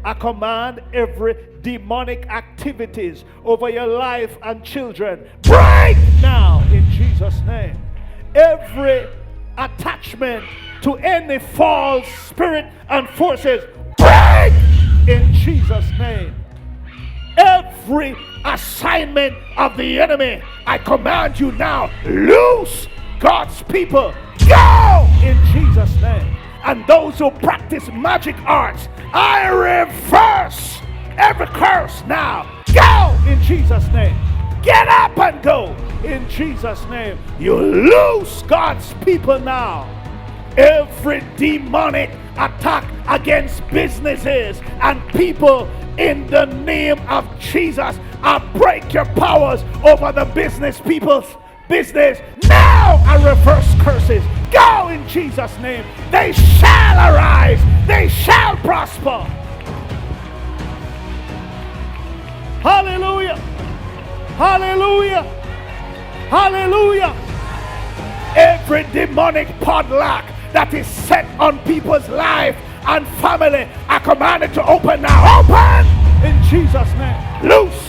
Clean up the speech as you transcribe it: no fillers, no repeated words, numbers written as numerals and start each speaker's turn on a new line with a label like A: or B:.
A: I command every demonic activities over your life and children, break now in Jesus' name. Every attachment to any false spirit and forces, break in Jesus' name. Every assignment of the enemy, I command you now, loose God's people, go in Jesus' name. And those who practice magic arts, I reverse every curse now. Go in Jesus' name. Get up and go in Jesus' name. You loose God's people now. Every demonic attack against businesses and people, in the name of Jesus, I break your powers over the business people's business. Now I reverse curses. Go in Jesus' name. They shall arise. They shall prosper. Hallelujah. Hallelujah. Hallelujah. Every demonic padlock that is set on people's life and family, I command it to open now. Open in Jesus' name. Loose